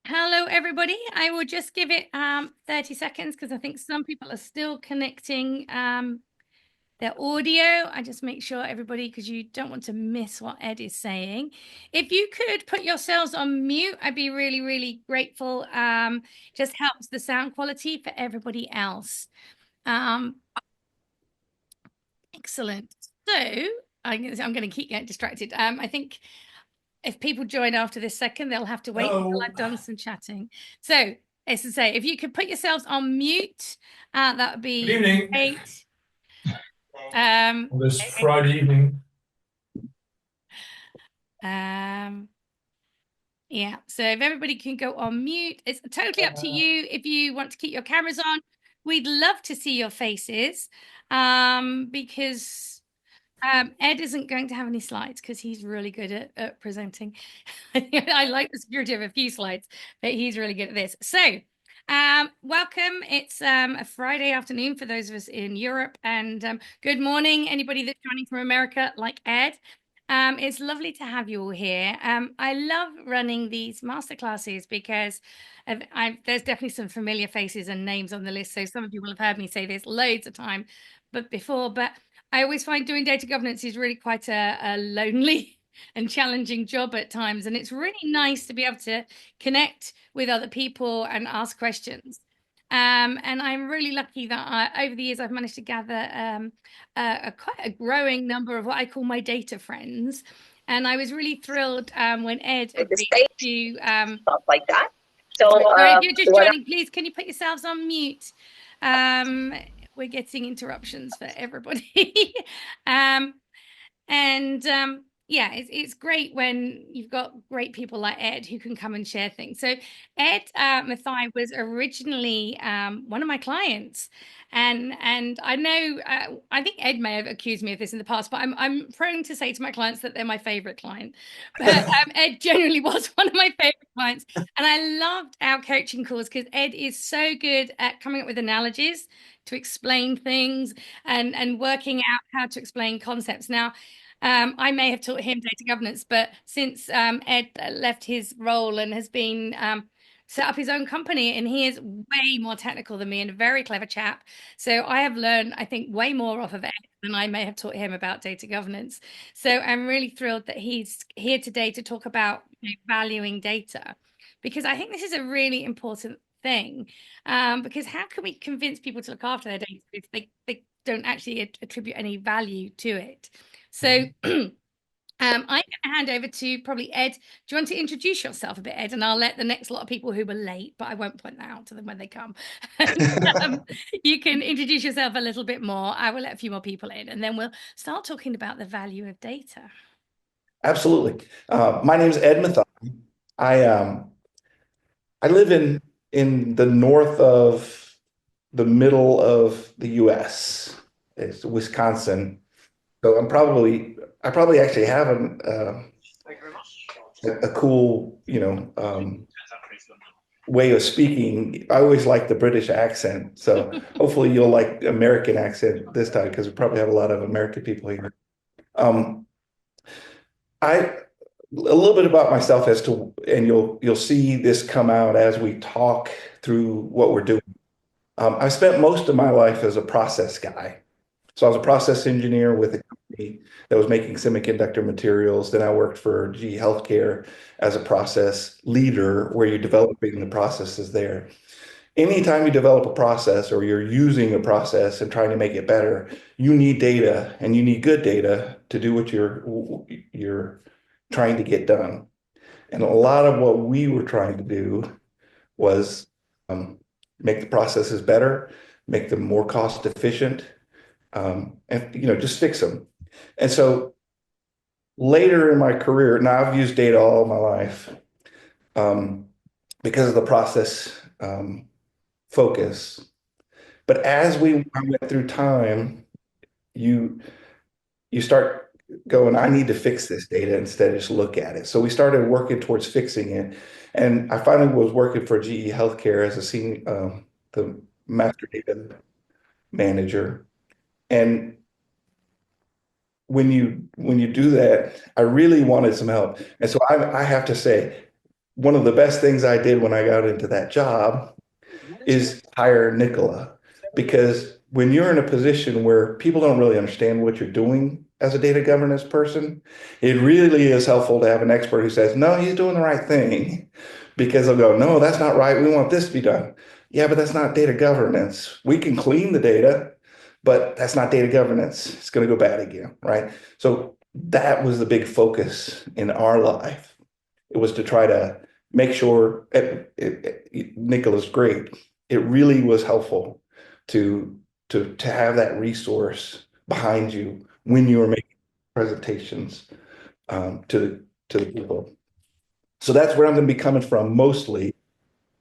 Hello, everybody. I will just give it 30 seconds because I think some people are still connecting their audio. I just make sure everybody, because you don't want to miss what Ed is saying. If you could put yourselves on mute, I'd be really, really grateful. Just helps the sound quality for everybody else. Um, excellent. So I'm going to keep getting distracted. I think if people join after this second, they'll have to wait until Hello. I've done some chatting. So, as to say, if you could put yourselves on mute, that would Good be evening great. Um, on this Friday evening. um, yeah. So if everybody can go on mute, it's totally up to you. If you want to keep your cameras on, we'd love to see your faces, because Ed isn't going to have any slides because he's really good at presenting. I like the security of a few slides, but he's really good at this. So, welcome. It's a Friday afternoon for those of us in Europe, and good morning, anybody that's joining from America, like Ed. It's lovely to have you all here. I love running these masterclasses because there's definitely some familiar faces and names on the list. So some of you will have heard me say this loads of time, but before. But I always find doing data governance is really quite a lonely and challenging job at times. And it's really nice to be able to connect with other people and ask questions. And I'm really lucky that over the years I've managed to gather quite a growing number of what I call my data friends. And I was really thrilled when Ed The agreed state, to. stuff like that. So, Sorry, if you're just what joining, please can you put yourselves on mute? Um, we're getting interruptions for everybody. um, and yeah, it's great when you've got great people like Ed who can come and share things. So Ed Mathia was originally one of my clients, and I know I think Ed may have accused me of this in the past, but I'm prone to say to my clients that they're my favorite client. But Ed genuinely was one of my favorite clients, and I loved our coaching calls because Ed is so good at coming up with analogies to explain things and working out how to explain concepts. Now, I may have taught him data governance, but since Ed left his role and has been set up his own company, and he is way more technical than me and a very clever chap. So I have learned, I think, way more off of Ed than I may have taught him about data governance. So I'm really thrilled that he's here today to talk about valuing data, because I think this is a really important thing. Because how can we convince people to look after their data if they don't actually attribute any value to it? So I'm going to hand over to probably Ed. Do you want to introduce yourself a bit, Ed? And I'll let the next lot of people who were late, but I won't point that out to them when they come. And, you can introduce yourself a little bit more. I will let a few more people in, and then we'll start talking about the value of data. Absolutely. My name is Ed Mathia. I live in the north of the middle of the U.S. It's Wisconsin. So I probably actually have a cool, way of speaking. I always like the British accent. So hopefully you'll like American accent this time because we probably have a lot of American people here. Um, I a little bit about myself as to, and you'll see this come out as we talk through what we're doing. I spent most of my life as a process guy. So I was a process engineer with a company that was making semiconductor materials. Then I worked for GE Healthcare as a process leader, where you're developing the processes there. Anytime you develop a process or you're using a process and trying to make it better, you need data, and you need good data to do what you're trying to get done. And a lot of what we were trying to do was make the processes better, make them more cost efficient, and just fix them. And so later in my career, now I've used data all my life, um, because of the process focus. But as I went through time, you you start going, I need to fix this data instead of just look at it. So we started working towards fixing it. And I finally was working for GE Healthcare as a senior, the master data manager. And when you do that, I really wanted some help. And so I have to say, one of the best things I did when I got into that job is hire Nicola, because when you're in a position where people don't really understand what you're doing as a data governance person, it really is helpful to have an expert who says, no, he's doing the right thing. Because they'll go, no, that's not right. We want this to be done. Yeah, but that's not data governance. We can clean the data, but that's not data governance. It's going to go bad again, right? So that was the big focus in our life. It was to try to make sure Nicola's great. It really was helpful to to have that resource behind you when you were making presentations to the people. So that's where I'm going to be coming from mostly,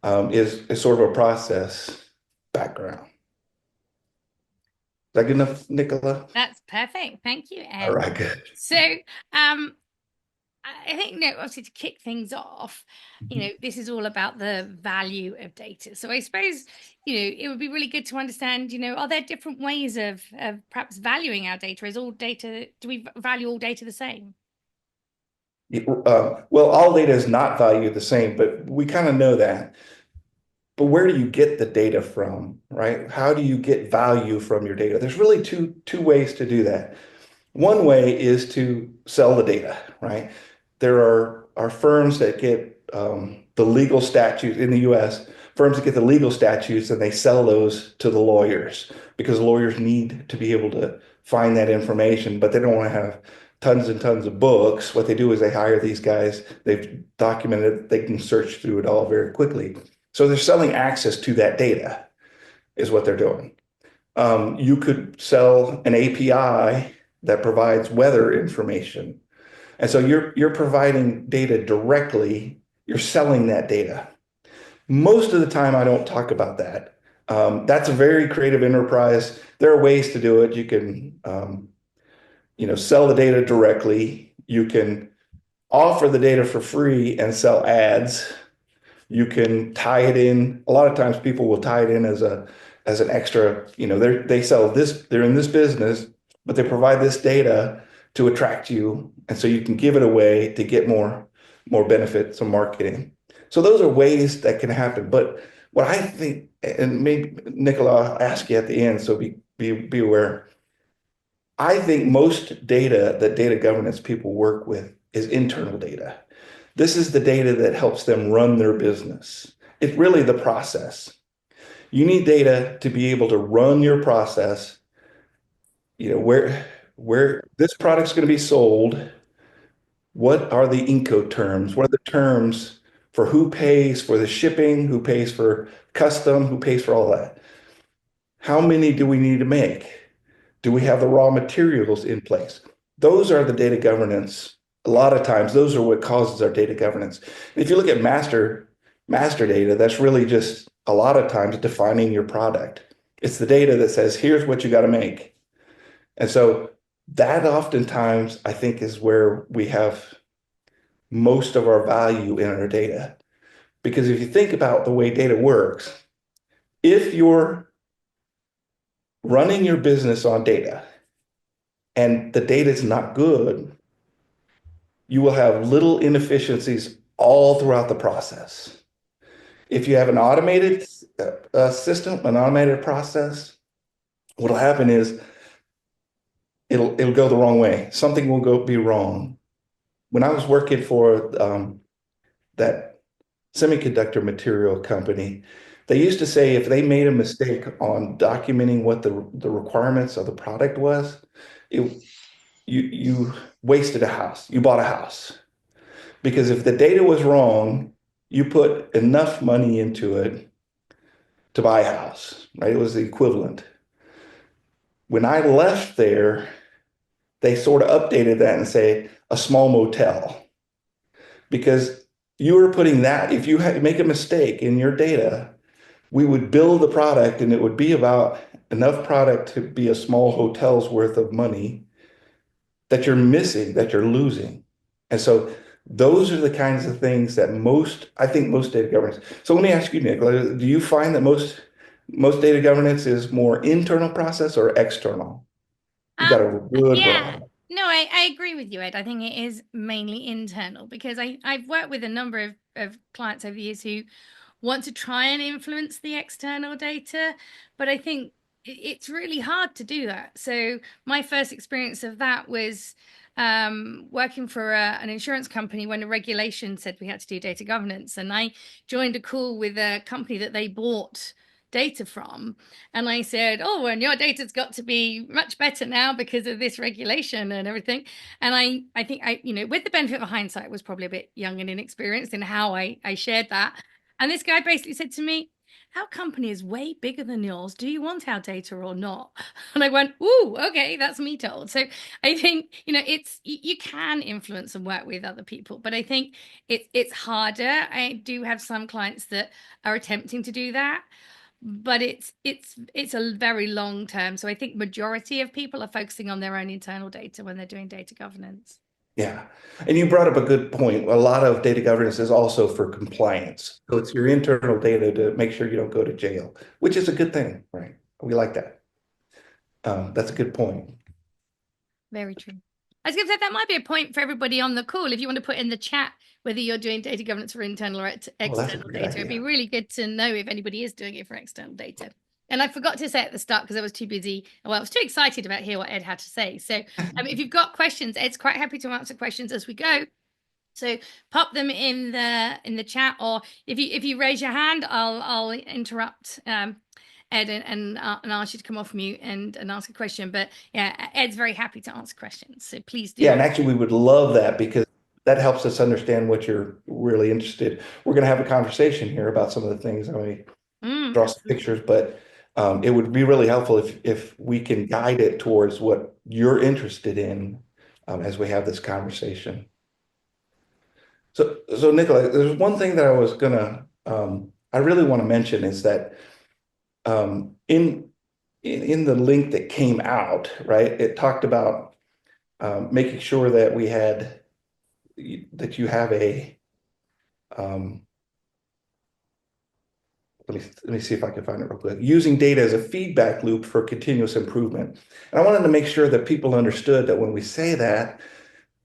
is sort of a process background. Is that good enough, Nicola? That's perfect. Thank you, All Ed. right, good. So, I think, obviously to kick things off, this is all about the value of data. So I suppose, it would be really good to understand, are there different ways of perhaps valuing our data? Do we value all data the same? Well, all data is not valued the same, but we kind of know that. But where do you get the data from, right? How do you get value from your data? There's really two ways to do that. One way is to sell the data, right? There are firms that get the legal statutes in the US, firms that get the legal statutes and they sell those to the lawyers, because lawyers need to be able to find that information, but they don't want to have tons and tons of books. What they do is they hire these guys, they've documented, they can search through it all very quickly. So they're selling access to that data, is what they're doing. You could sell an API that provides weather information. And so you're providing data directly, you're selling that data. Most of the time, I don't talk about that. That's a very creative enterprise. There are ways to do it. You can, sell the data directly. You can offer the data for free and sell ads. You can tie it in. A lot of times people will tie it in as an extra, they sell this, they're in this business, but they provide this data to attract you. And so you can give it away to get more benefits from marketing. So those are ways that can happen. But what I think, and maybe Nicola, I'll ask you at the end, so be aware. I think most data that data governance people work with is internal data. This is the data that helps them run their business. It's really the process. You need data to be able to run your process, where this product's going to be sold. What are the Incoterms? What are the terms for who pays for the shipping, who pays for custom, who pays for all that? How many do we need to make? Do we have the raw materials in place? Those are the data governance. A lot of times, those are what causes our data governance. If you look at master data, that's really just a lot of times defining your product. It's the data that says, here's what you got to make. And so that oftentimes, I think, is where we have most of our value in our data. Because if you think about the way data works, if you're running your business on data and the data is not good, you will have little inefficiencies all throughout the process. If you have an automated system, an automated process, what'll happen is it'll go the wrong way. Something will be wrong. When I was working for that semiconductor material company, they used to say if they made a mistake on documenting what the requirements of the product was, you wasted a house. You bought a house. Because if the data was wrong, you put enough money into it to buy a house, right? It was the equivalent. When I left there, they sort of updated that and say a small motel, because you were putting that, if you make a mistake in your data, we would build the product and it would be about enough product to be a small hotel's worth of money that you're missing, that you're losing. And so those are the kinds of things that I think most data governance. So let me ask you, Nicola, do you find that most data governance is more internal process or external? You got a good Yeah. variety. No, I agree with you, Ed. I think it is mainly internal because I've worked with a number of clients over the years who want to try and influence the external data, but I think it's really hard to do that. So my first experience of that was working for an insurance company when a regulation said we had to do data governance, and I joined a call with a company that they bought data from, and I said, oh, and your data's got to be much better now because of this regulation and everything. And I think with the benefit of hindsight, was probably a bit young and inexperienced in how I shared that. And this guy basically said to me, our company is way bigger than yours. Do you want our data or not? And I went, ooh, okay, that's me told. So I think, it's you can influence and work with other people, but I think it's harder. I do have some clients that are attempting to do that, but it's a very long term. So I think majority of people are focusing on their own internal data when they're doing data governance. Yeah. And you brought up a good point. A lot of data governance is also for compliance. So it's your internal data to make sure you don't go to jail, which is a good thing, right? We like that. That's a good point. Very true. I was going to say that might be a point for everybody on the call. If you want to put in the chat whether you're doing data governance for internal or Oh, that's a external great data, it'd be idea. really good to know if anybody is doing it for external data. And I forgot to say at the start because I was too busy. Well, I was too excited about hear what Ed had to say. So if you've got questions, Ed's quite happy to answer questions as we go. So pop them in the chat, or if you raise your hand, I'll interrupt Ed and ask you to come off mute and ask a question. But yeah, Ed's very happy to answer questions, so please Yeah, do. and actually we would love that because that helps us understand what you're really interested. We're going to have a conversation here about some of the things. I mean, draw some Absolutely. pictures, but it would be really helpful if we can guide it towards what you're interested in as we have this conversation. So Nicola, there's one thing that I was gonna I really want to mention is that um, in in the link that came out, right, it talked about making sure that we had that you have a um, let me see if I can find it real quick. Using data as a feedback loop for continuous improvement. And I wanted to make sure that people understood that when we say that,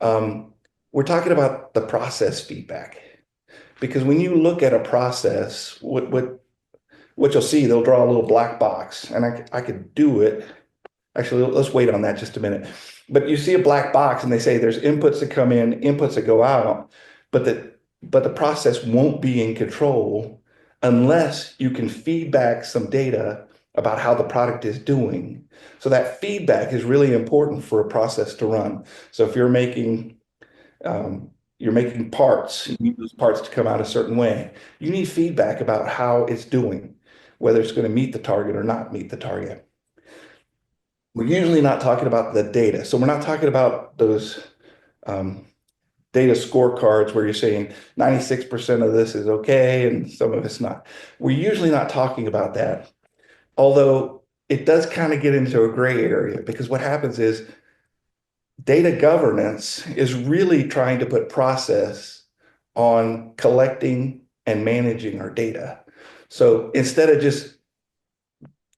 we're talking about the process feedback. Because when you look at a process, what you'll see, they'll draw a little black box, and I could do it. Actually, let's wait on that just a minute. But you see a black box, and they say there's inputs that come in, inputs that go out, but the process won't be in control unless you can feedback some data about how the product is doing. So that feedback is really important for a process to run. So if you're making parts, you need those parts to come out a certain way. You need feedback about how it's doing, whether it's going to meet the target or not meet the target. We're usually not talking about the data. So we're not talking about those um, data scorecards where you're saying 96% of this is okay and some of it's not. We're usually not talking about that, although it does kind of get into a gray area because what happens is data governance is really trying to put process on collecting and managing our data. So instead of just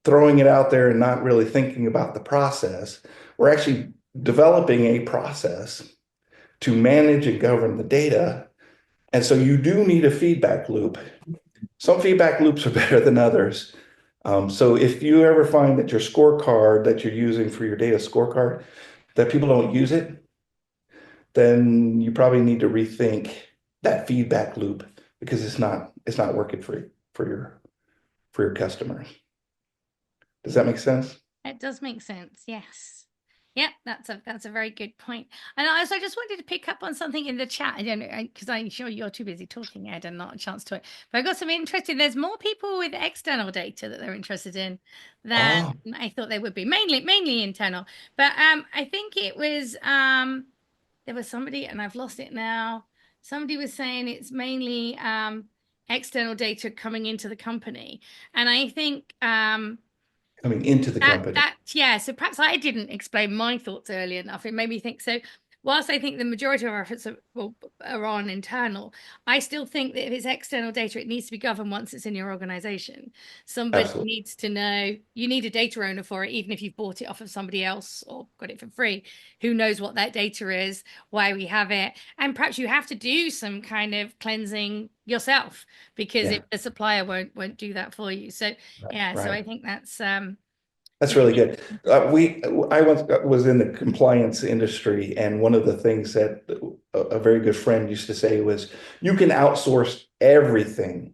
throwing it out there and not really thinking about the process, we're actually developing a process to manage and govern the data. And so you do need a feedback loop. Some feedback loops are better than others. So if you ever find that your scorecard that you're using for your data scorecard, that people don't use it, then you probably need to rethink that feedback loop because it's not working for your customers. Does that make sense? It does make sense. Yes. Yep, that's a very good point. And I also just wanted to pick up on something in the chat. I don't know because I'm sure you're too busy talking, Ed, and not a chance to it. But I got some interesting. There's more people with external data that they're interested in than Oh, I thought they would be. Mainly internal. But I think it was there was somebody, and I've lost it now. Somebody was saying it's mainly external data coming into the company, and I think coming into the company. yeah. So perhaps I didn't explain my thoughts early enough. It made me think so. whilst I think the majority of our efforts are on internal, I still think that if it's external data, it needs to be governed once it's in your organization. Somebody Absolutely. needs to know, you need a data owner for it, even if you've bought it off of somebody else or got it for free, who knows what that data is, why we have it. And perhaps you have to do some kind of cleansing yourself, because Yeah. if the supplier won't do that for you. So yeah, so I Right. think that's That's yeah. really good. I once was in the compliance industry, and one of the things that a very good friend used to say was, "You can outsource everything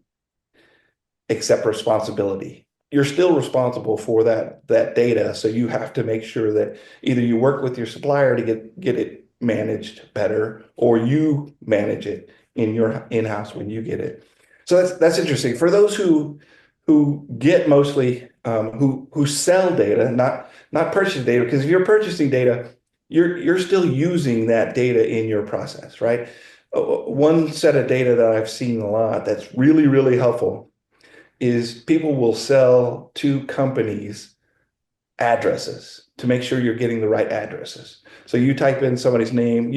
except responsibility. You're still responsible for that data, so you have to make sure that either you work with your supplier to get it managed better, or you manage it in your in-house when you get it." So that's interesting. For those who get mostly who sell data, not purchase data, because if you're purchasing data, you're still using that data in your process, right? One set of data that I've seen a lot that's really, really helpful is people will sell to companies addresses to make sure you're getting the right addresses. So you type in somebody's name,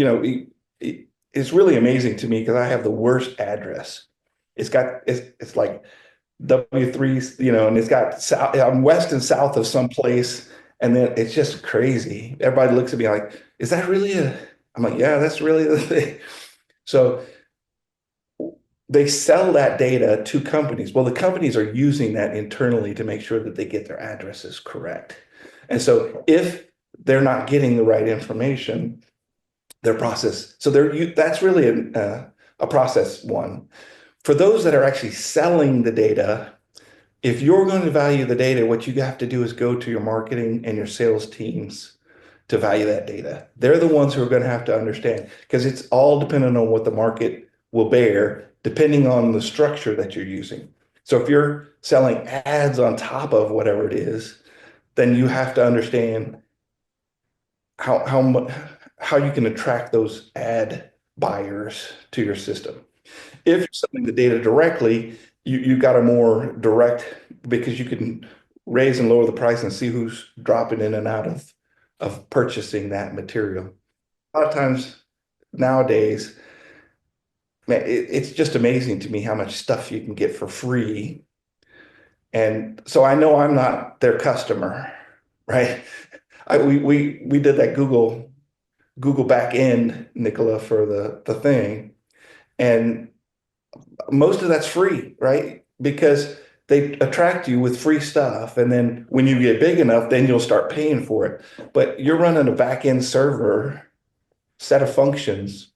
it's really amazing to me because I have the worst address. It's like W3, and it's got south, I'm west and south of some place, and then it's just crazy. Everybody looks at me like, "Is that really a?" I'm like, "Yeah, that's really the thing." So they sell that data to companies. Well, the companies are using that internally to make sure that they get their addresses correct. And so if they're not getting the right information, their process, so that's really a process one. For those that are actually selling the data, if you're going to value the data, what you have to do is go to your marketing and your sales teams to value that data. They're the ones who are going to have to understand, because it's all dependent on what the market will bear, depending on the structure that you're using. So if you're selling ads on top of whatever it is, then you have to understand how you can attract those ad buyers to your system. If you're selling the data directly, you got a more direct, because you can raise and lower the price and see who's dropping in and out of purchasing that material. A lot of times nowadays, man, it's just amazing to me how much stuff you can get for free. And so I know I'm not their customer, right? We did that Google back end, Nicola, for the thing. And most of that's free, right? Because they attract you with free stuff. And then when you get big enough, then you'll start paying for it. But you're running a back end server set of functions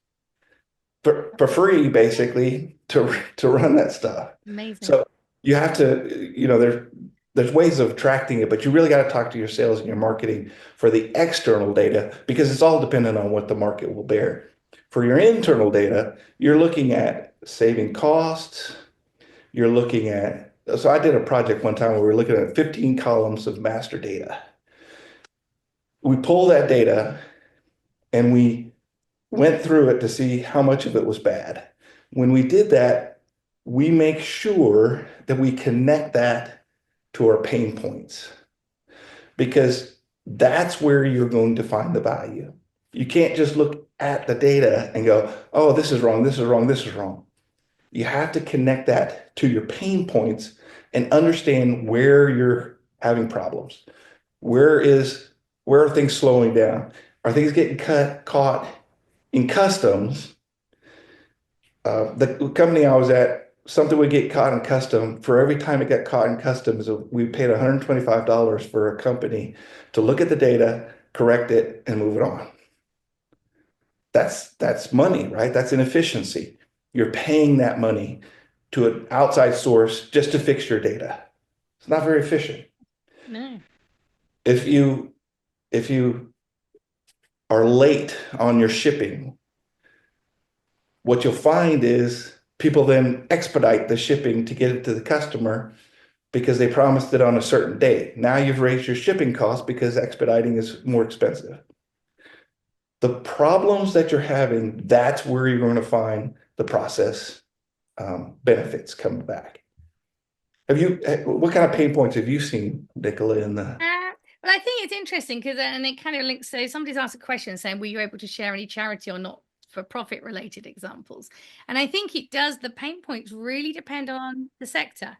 for free, basically, to run that stuff. Amazing. So you have to, there's ways of tracking it, but you really got to talk to your sales and your marketing for the external data, because it's all dependent on what the market will bear. For your internal data, you're looking at saving costs. You're looking at, so I did a project one time where we were looking at 15 columns of master data. We pulled that data and we went through it to see how much of it was bad. When we did that, we make sure that we connect that to our pain points, because that's where you're going to find the value. You can't just look at the data and go, "Oh, this is wrong, this is wrong, this is wrong." You have to connect that to your pain points and understand where you're having problems. Where is where are things slowing down? Are things getting caught in customs? The company I was at, something would get caught in custom. For every time it got caught in customs, we paid $125 for a company to look at the data, correct it, and move it on. That's money, right? That's an efficiency. You're paying that money to an outside source just to fix your data. It's not very efficient. No. If you are late on your shipping, what you'll find is people then expedite the shipping to get it to the customer because they promised it on a certain date. Now you've raised your shipping costs because expediting is more expensive. The problems that you're having, that's where you're going to find the process benefits coming back. What kind of pain points have you seen, Nicola, in the? Well, I think it's interesting because, and it kind of links. So somebody's asked a question saying, "Were you able to share any charity or not for profit related examples?" And I think it does. The pain points really depend on the sector.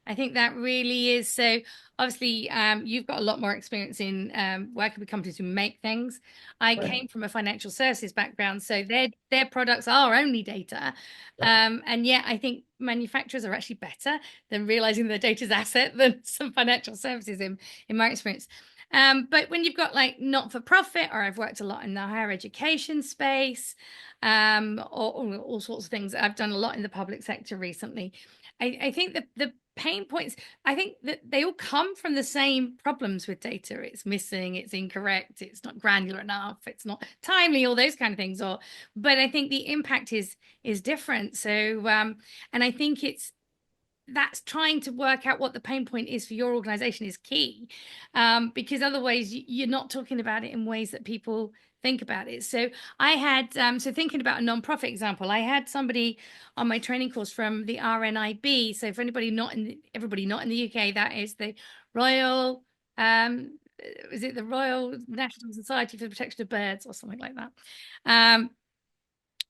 I think that really is so. Obviously, you've got a lot more experience in working with companies who make things. I Right. came from a financial services background, so their products are only data, Right. and yet I think manufacturers are actually better than realizing their data's asset than some financial services in my experience. But when you've got like not for profit, or I've worked a lot in the higher education space, or all sorts of things. I've done a lot in the public sector recently. I think that the pain points, I think that they all come from the same problems with data. It's missing, it's incorrect, it's not granular enough, it's not timely, all those kind of things. But I think the impact is different. So and I think that's trying to work out what the pain point is for your organization is key, because otherwise you're not talking about it in ways that people think about it. So I had so thinking about a non-profit example, I had somebody on my training course from the RNIB. So for everybody not in the UK, that is the Royal is it the Royal National Society for the Protection of Birds or something like that.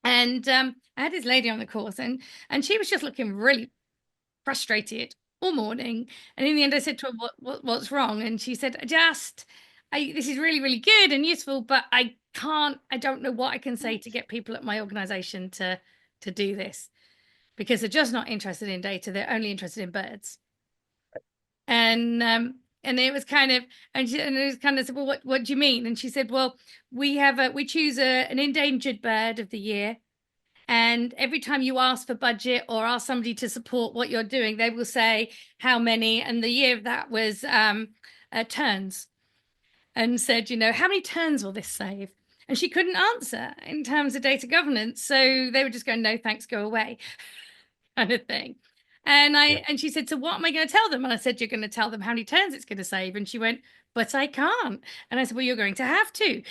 And I had this lady on the course, and she was just looking really frustrated all morning. And in the end, I said to her, what's wrong? And she said, this is really, really good and useful, but I don't know what I can say to get people at my organization to do this, because they're just not interested in data. They're only interested in birds. And it was kind of, and it was kind of said, well, what do you mean? And she said, well, we choose an endangered bird of the year. And every time you ask for budget or ask somebody to support what you're doing, they will say how many. And the year of that was terns, and said, how many terns will this save? And she couldn't answer in terms of data governance. So they were just going, no, thanks, go away, kind of thing. Yeah. And she said, so what am I going to tell them? And I said, you're going to tell them how many terns it's going to save. And she went, but I can't. And I said, well, you're going to have to.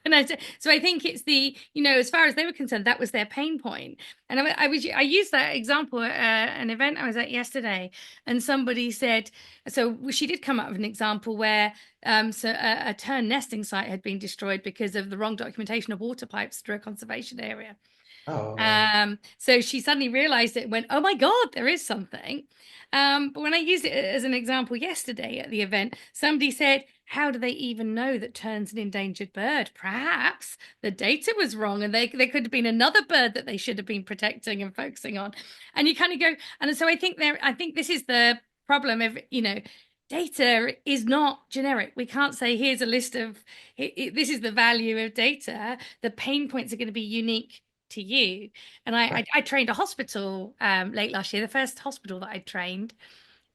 And so I think it's as far as they were concerned, that was their pain point. And I used that example at an event I was at yesterday, and somebody said, so she did come up with an example where so a tern nesting site had been destroyed because of the wrong documentation of water pipes through a conservation area. Oh, So she suddenly realized it and went, oh my God, there is something. But when I used it as an example yesterday at the event, somebody said, how do they even know that tern's an endangered bird? Perhaps the data was wrong, and there could have been another bird that they should have been protecting and focusing on. And you kind of go, and so I think this is the problem of, data is not generic. We can't say, here's a list of, this is the value of data. The pain points are going to be unique to you. And right. I trained a hospital late last year, the first hospital that I trained.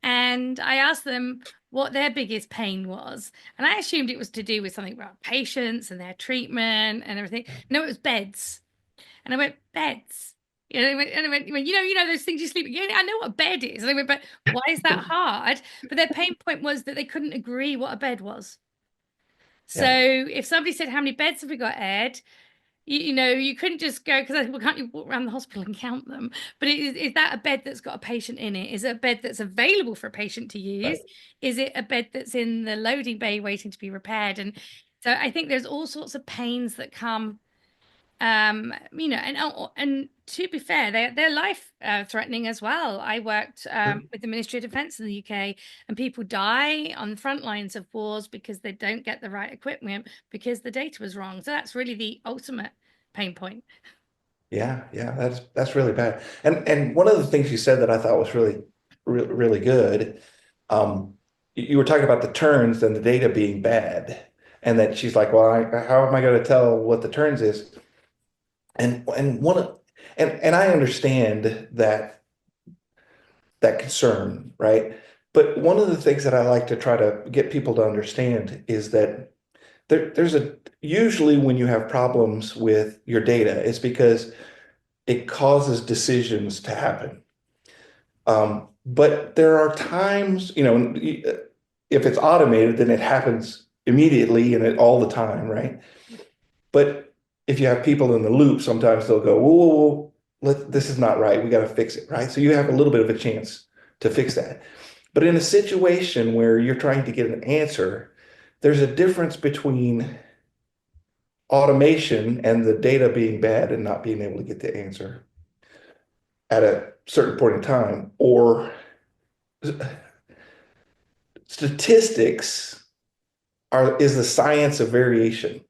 And I asked them what their biggest pain was. And I assumed it was to do with something about patients and their treatment and everything. No, it was beds. And I went, beds. And I went, those things you sleep. Yeah, I know what a bed is. And I went, but why is that hard? But their pain point was that they couldn't agree what a bed was. So Yeah. if somebody said, how many beds have we got, Ed? You couldn't just go, because well, can't you walk around the hospital and count them? But is that a bed that's got a patient in it? Is it a bed that's available for a patient to use? Right. Is it a bed that's in the loading bay waiting to be repaired? And so I think there's all sorts of pains that come, and to be fair, they're life threatening as well. I worked with the Ministry of Defence in the UK, and people die on the front lines of wars because they don't get the right equipment because the data was wrong. So that's really the ultimate pain point. Yeah, yeah, that's really bad. And one of the things you said that I thought was really good, um, you were talking about the turns and the data being bad, and that she's like, well, how am I going to tell what the turns is? And one of and I understand that concern, right? But one of the things that I like to try to get people to understand is that there's usually when you have problems with your data, it's because it causes decisions to happen. But there are times, if it's automated, then it happens immediately and all the time, right? But if you have people in the loop, sometimes they'll go, whoa, whoa, whoa, this is not right. We got to fix it, right? So you have a little bit of a chance to fix that. But in a situation where you're trying to get an answer, there's a difference between automation and the data being bad and not being able to get the answer at a certain point in time, or statistics is the science of variation.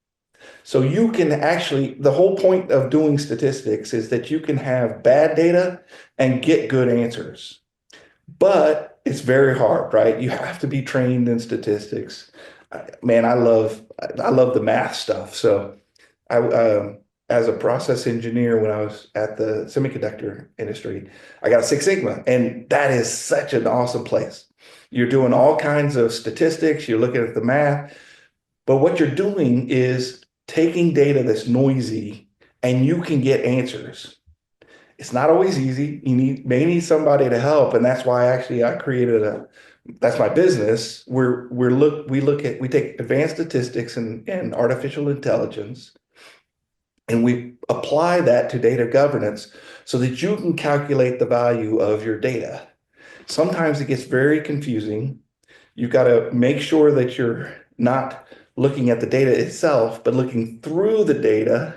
So you can actually, the whole point of doing statistics is that you can have bad data and get good answers. But it's very hard, right? You have to be trained in statistics. Man, I love the math stuff. So I as a process engineer when I was at the semiconductor industry, I got a Six Sigma, and that is such an awesome place. You're doing all kinds of statistics, you're looking at the math, but what you're doing is taking data that's noisy and you can get answers. It's not always easy. You may need somebody to help, and that's why actually I created that's my business. We take advanced statistics and artificial intelligence, and we apply that to data governance so that you can calculate the value of your data. Sometimes it gets very confusing. You've got to make sure that you're not looking at the data itself, but looking through the data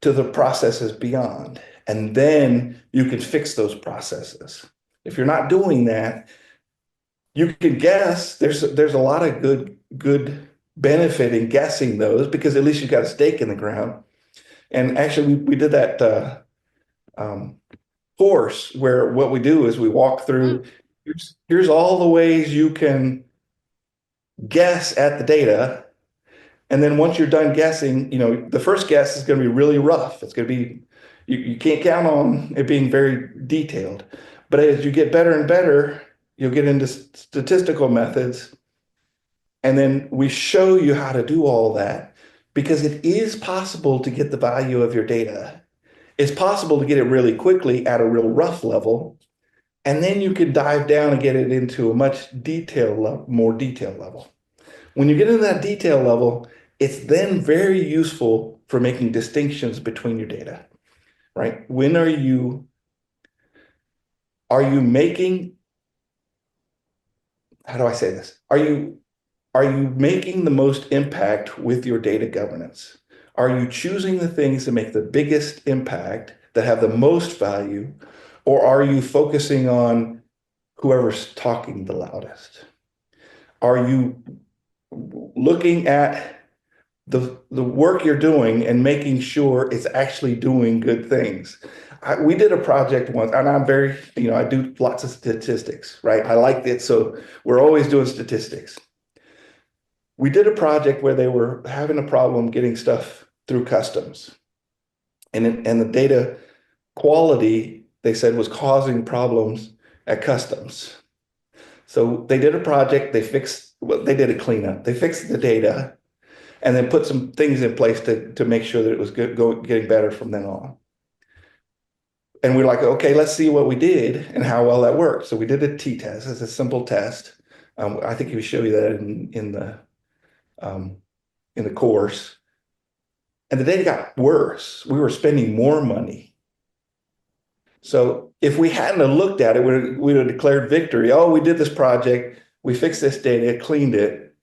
to the processes beyond. And then you can fix those processes. If you're not doing that, you can guess. There's a lot of good benefit in guessing those because at least you've got a stake in the ground. And actually, we did that um, course where what we do is we walk through. Here's all the ways you can guess at the data. And then once you're done guessing, the first guess is going to be really rough. It's going to be, you can't count on it being very detailed. But as you get better and better, you'll get into statistical methods. And then we show you how to do all that because it is possible to get the value of your data. It's possible to get it really quickly at a real rough level. And then you can dive down and get it into a more detailed level. When you get into that detail level, it's then very useful for making distinctions between your data, right? When are you making, how do I say this? Are you making the most impact with your data governance? Are you choosing the things that make the biggest impact, that have the most value, or are you focusing on whoever's talking the loudest? Are you looking at the work you're doing and making sure it's actually doing good things? We did a project once, and I do lots of statistics, right? I like it, so we're always doing statistics. We did a project where they were having a problem getting stuff through customs, and the data quality, they said, was causing problems at customs. So they did a project, they did a cleanup. They fixed the data and then put some things in place to make sure that it was getting better from then on. And we're like, okay, let's see what we did and how well that worked. So we did a t-test. It's a simple test. I think we show you that um, in the course. And the data got worse. We were spending more money. So if we hadn't have looked at it, we would have declared victory. Oh, we did this project. We fixed this data, cleaned it.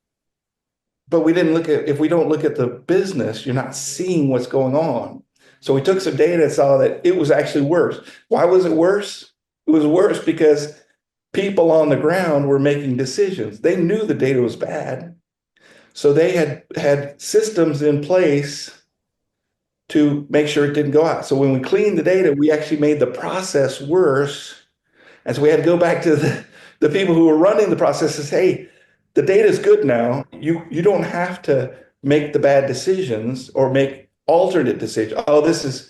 But if we don't look at the business, you're not seeing what's going on. So we took some data and saw that it was actually worse. Why was it worse? It was worse because people on the ground were making decisions. They knew the data was bad. So they had systems in place to make sure it didn't go out. So when we cleaned the data, we actually made the process worse. And so we had to go back to the people who were running the process and say, hey, the data is good now. You don't have to make the bad decisions or make alternate decisions. Oh, this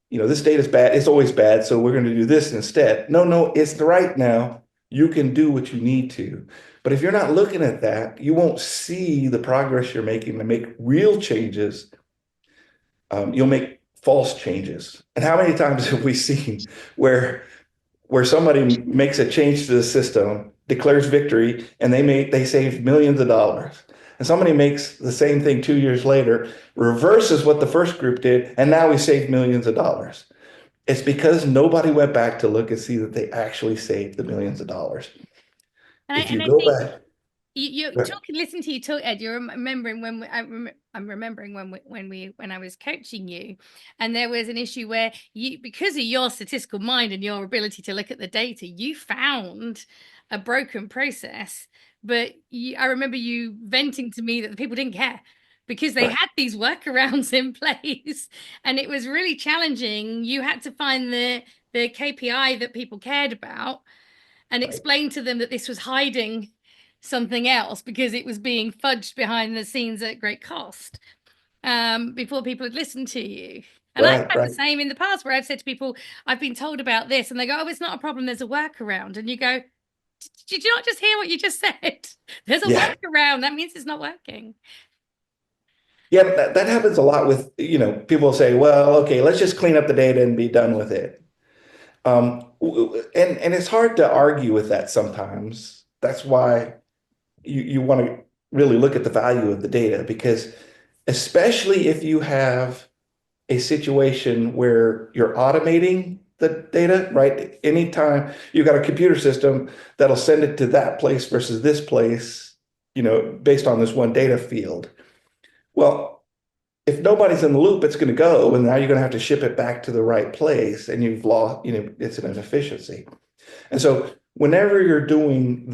data is bad. It's always bad. So we're going to do this instead. No, it's right now. You can do what you need to. But if you're not looking at that, you won't see the progress you're making to make real changes. You'll make false changes. And how many times have we seen where somebody makes a change to the system, declares victory, and they save millions of dollars. And somebody makes the same thing 2 years later, reverses what the first group did, and now we save millions of dollars. It's because nobody went back to look and see that they actually saved the millions of dollars. And If you I go think back, you talking, listen to you talk, Ed. You're remembering when I'm remembering when I was coaching you, and there was an issue where you, because of your statistical mind and your ability to look at the data, you found a broken process. But I remember you venting to me that the people didn't care because they Right. had these workarounds in place, and it was really challenging. You had to find the KPI that people cared about and Right. explain to them that this was hiding something else because it was being fudged behind the scenes at great cost, before people had listened to you. And I've Right. had the Right. same in the past where I've said to people, I've been told about this, and they go, oh, it's not a problem, there's a workaround. And you go, did you not just hear what you just said? There's a Yeah. workaround. That means it's not working. Yeah, that happens a lot with, people say, well, okay, let's just clean up the data and be done with it. And it's hard to argue with that sometimes. That's why you want to really look at the value of the data, because especially if you have a situation where you're automating the data, right? Anytime you've got a computer system that'll send it to that place versus this place, based on this one data field. Well, if nobody's in the loop, it's going to go, and now you're going to have to ship it back to the right place, and you've lost, it's an inefficiency. And so whenever you're doing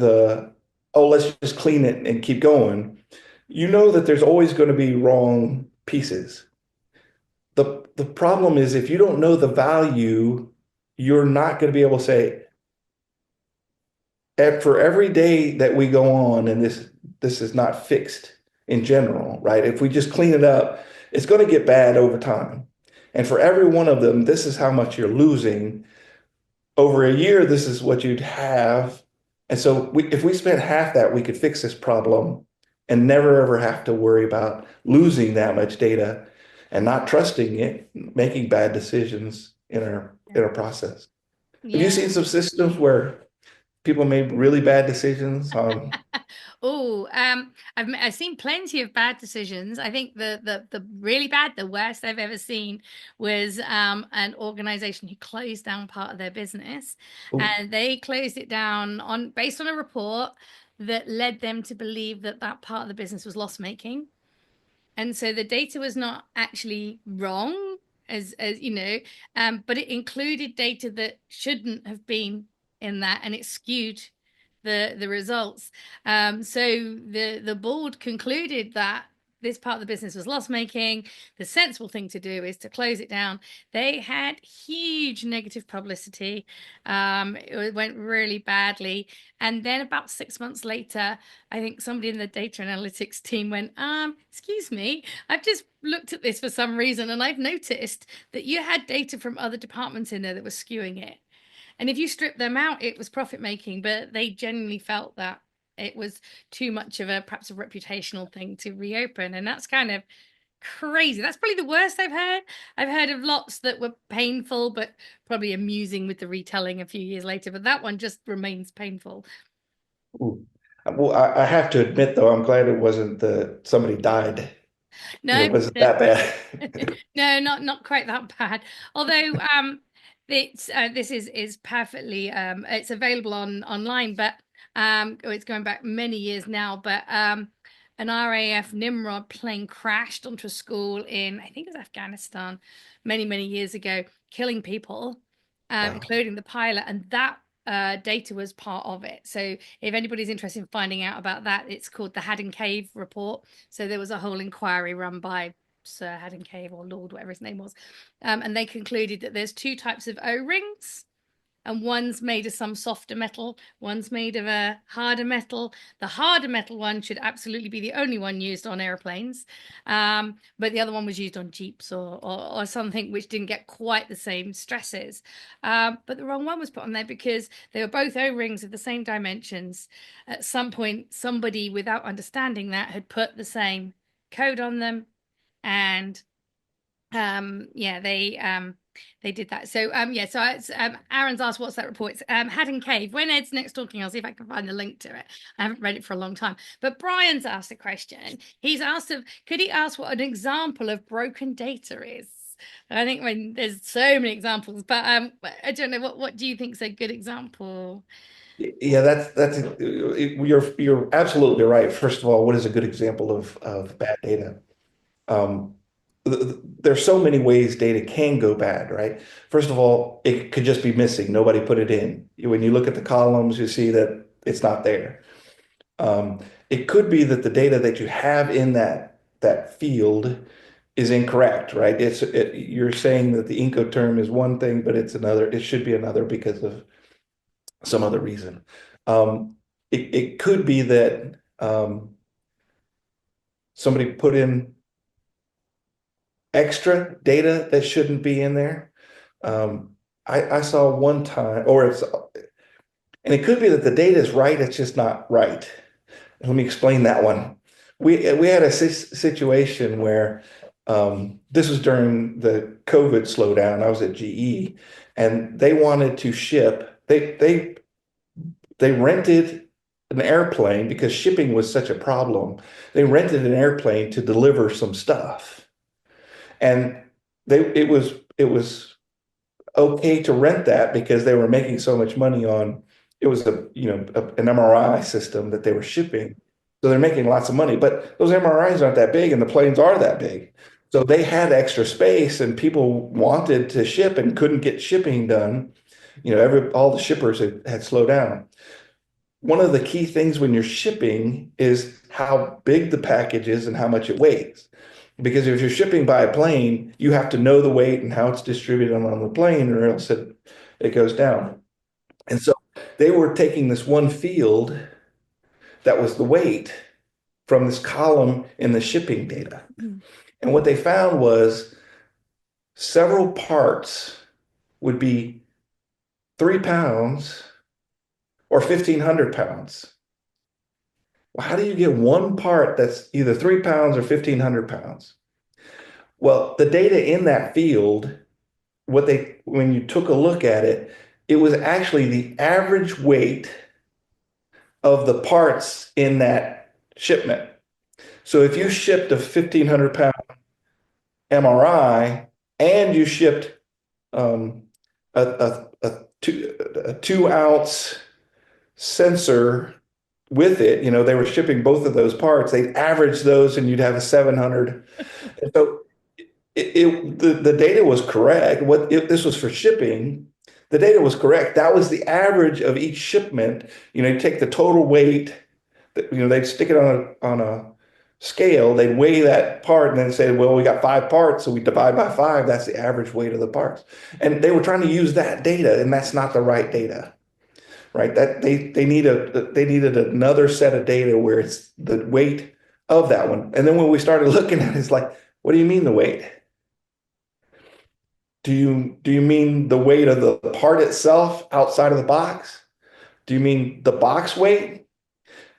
oh, let's just clean it and keep going, you know that there's always going to be wrong pieces. The problem is if you don't know the value, you're not going to be able to say, for every day that we go on and this is not fixed in general, right? If we just clean it up, it's going to get bad over time. And for every one of them, this is how much you're losing. Over a year, this is what you'd have. And so if we spent half that, we could fix this problem and never ever have to worry about losing that much data and not trusting it, making bad decisions in our process. Have you Yeah. seen some systems where people made really bad decisions on? Oh, I've seen plenty of bad decisions. I think the really bad, the worst I've ever seen was an organization who closed down part of their business, Oh, and they closed it down on based on a report that led them to believe that that part of the business was loss making. And so the data was not actually wrong, as you know, but it included data that shouldn't have been in that, and it skewed the results. So the board concluded that this part of the business was loss making. The sensible thing to do is to close it down. They had huge negative publicity. It went really badly. And then about 6 months later, I think somebody in the data analytics team went, excuse me, I've just looked at this for some reason and I've noticed that you had data from other departments in there that was skewing it. And if you strip them out, it was profit making, but they genuinely felt that it was too much of perhaps a reputational thing to reopen. And that's kind of crazy. That's probably the worst I've heard. I've heard of lots that were painful, but probably amusing with the retelling a few years later. But that one just remains painful. ooh. Well, I have to admit though, I'm glad it wasn't somebody died. No, It wasn't no, that bad. no, not quite that bad. Although it's this is perfectly it's available online, but it's going back many years now. But an RAF Nimrod plane crashed onto a school in, I think it was Afghanistan, many years ago, killing people, Wow. including the pilot, and that data was part of it. So if anybody's interested in finding out about that, it's called the Haddon Cave report. So there was a whole inquiry run by Sir Haddon Cave or Lord, whatever his name was. And they concluded that there's two types of O-rings, and one's made of some softer metal, one's made of a harder metal. The harder metal one should absolutely be the only one used on airplanes, but the other one was used on jeeps or something which didn't get quite the same stresses. But the wrong one was put on there because they were both O-rings of the same dimensions. At some point, somebody, without understanding that, had put the same code on them, and yeah, they did that. So yeah, so it's Aaron's asked what's that report? It's Haddon Cave. When Ed's next talking, I'll see if I can find the link to it. I haven't read it for a long time. But Brian's asked a question. He's asked could he ask what an example of broken data is? I think when there's so many examples, but I don't know what do you think is a good example? Yeah, you're absolutely right. First of all, what is a good example of bad data? Um, there's so many ways data can go bad, right? First of all, it could just be missing. Nobody put it in. When you look at the columns, you see that it's not there. Um, it could be that the data that you have in that field is incorrect, right? You're saying that the Incoterm is one thing, but it's another. It should be another because of some other reason. It could be that somebody put in extra data that shouldn't be in there. Um, I saw one time, and it could be that the data is right, it's just not right. Let me explain that one. We had a situation where this was during the COVID slowdown. I was at GE, and they wanted to ship. They rented an airplane because shipping was such a problem. They rented an airplane to deliver some stuff, and it was okay to rent that because they were making so much money on it was an MRI system that they were shipping. So they're making lots of money, but those MRIs aren't that big and the planes are that big. So they had extra space and people wanted to ship and couldn't get shipping done. All the shippers had slowed down. One of the key things when you're shipping is how big the package is and how much it weighs. Because if you're shipping by a plane, you have to know the weight and how it's distributed on the plane, or else it goes down. And so they were taking this one field that was the weight from this column in the shipping data. And what they found was several parts would be 3 pounds or 1,500 pounds. Well, how do you get one part that's either 3 pounds or 1,500 pounds? Well, the data in that field, when you took a look at it, it was actually the average weight of the parts in that shipment. So if you shipped a 1,500 pound MRI and you shipped um, a 2 ounce sensor with it, they were shipping both of those parts. They'd average those and you'd have a 700. And so the data was correct. This was for shipping. The data was correct. That was the average of each shipment. You take the total weight. They'd stick it on a scale. They'd weigh that part and then say, well, we got 5 parts, so we divide by 5. That's the average weight of the parts. And they were trying to use that data, and that's not the right data, right? That they needed another set of data where it's the weight of that one. And then when we started looking at it, it's like, what do you mean the weight? Do you mean the weight of the part itself outside of the box? Do you mean the box weight?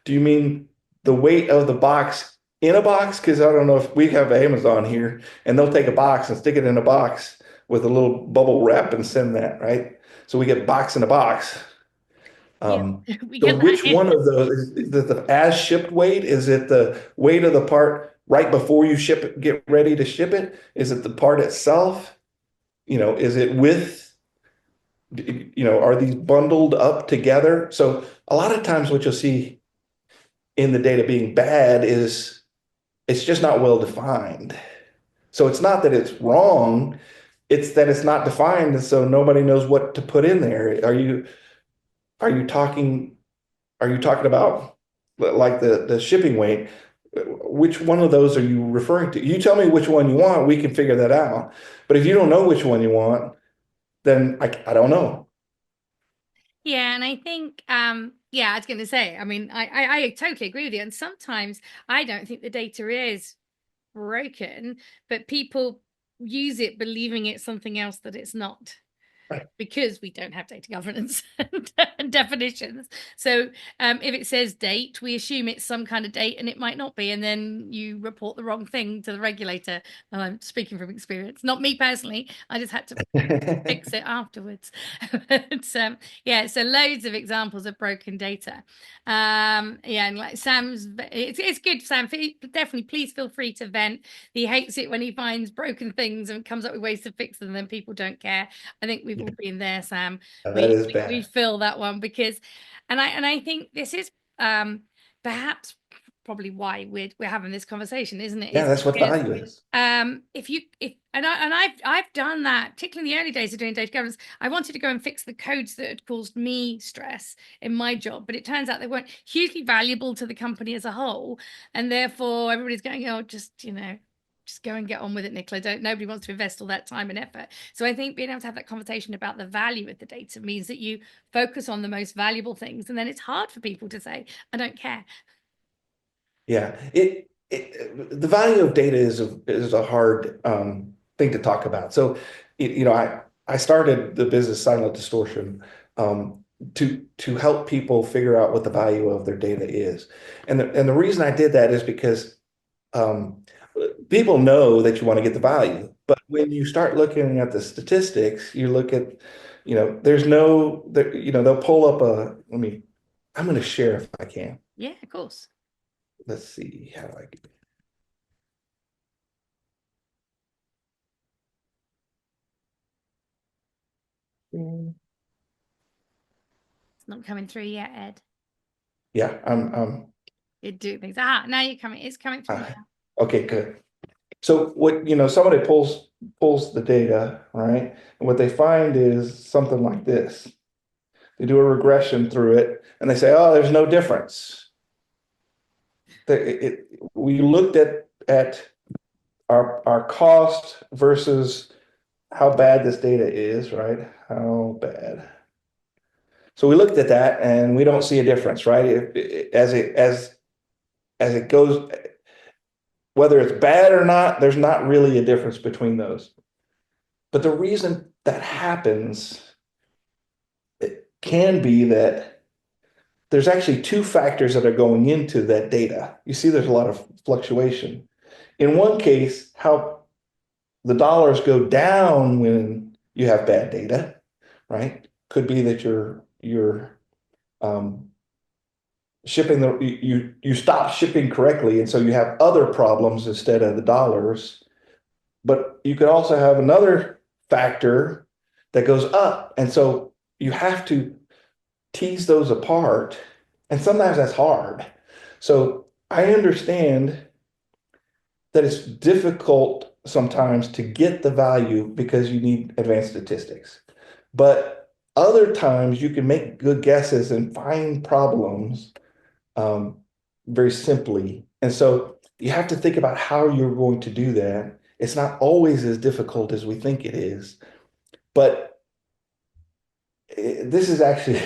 Do you mean the weight of the box in a box? Because I don't know if we have Amazon here and they'll take a box and stick it in a box with a little bubble wrap and send that, right? So we get box in a box. Yeah, we So get that which here. one of those is it the as shipped weight? Is it the weight of the part right before you ship it, get ready to ship it? Is it the part itself? Is it are these bundled up together? So a lot of times what you'll see in the data being bad is it's just not well defined. So it's not that it's wrong, it's that it's not defined, and so nobody knows what to put in there. Are you talking about like the shipping weight? Which one of those are you referring to? You tell me which one you want, we can figure that out. But if you don't know which one you want, then I don't know. Yeah, and I think, yeah, I was going to say, I mean, I totally agree with you. And sometimes I don't think the data is broken, but people use it believing it's something else that it's not, Right. because we don't have data governance and definitions. So if it says date, we assume it's some kind of date and it might not be. And then you report the wrong thing to the regulator. And I'm speaking from experience, not me personally. I just had to fix it afterwards. But, yeah, so loads of examples of broken data. Yeah, and like it's good, Sam. Definitely, please feel free to vent. He hates it when he finds broken things and comes up with ways to fix them, and then people don't care. I think we've all been there, Sam. That We is we bad. feel that one because, and I think this is perhaps probably why we're having this conversation, isn't it? Yeah, Is that's what because value is. if I've done that, particularly in the early days of doing data governance. I wanted to go and fix the codes that had caused me stress in my job, but it turns out they weren't hugely valuable to the company as a whole, and therefore everybody's going, oh, just go and get on with it, Nicola. Nobody wants to invest all that time and effort. So I think being able to have that conversation about the value of the data means that you focus on the most valuable things, and then it's hard for people to say, I don't care. Yeah, the value of data is a hard thing to talk about. So, I started the business Silent Distortion to help people figure out what the value of their data is, and the reason I did that is because um, people know that you want to get the value, but when you start looking at the statistics, you look at, there's no, there, they'll pull up I'm going to share if I can. Yeah, of course. Let's see how I can. It's not coming through yet, Ed. Yeah, You're doing things. Ah, now you're coming. It's coming through uh, now. okay, good. So somebody pulls the data, right? And what they find is something like this. They do a regression through it and they say, oh, there's no difference. We looked at our cost versus how bad this data is, right? How bad. So we looked at that and we don't see a difference, right? As it goes, whether it's bad or not, there's not really a difference between those. But the reason that happens, it can be that there's actually two factors that are going into that data. You see, there's a lot of fluctuation. In one case, how the dollars go down when you have bad data, right? Could be that you're um, shipping you stop shipping correctly, and so you have other problems instead of the dollars. But you could also have another factor that goes up, and so you have to tease those apart, and sometimes that's hard. So I understand that it's difficult sometimes to get the value because you need advanced statistics. But other times you can make good guesses and find problems um, very simply. And so you have to think about how you're going to do that. It's not always as difficult as we think it is, but this is actually,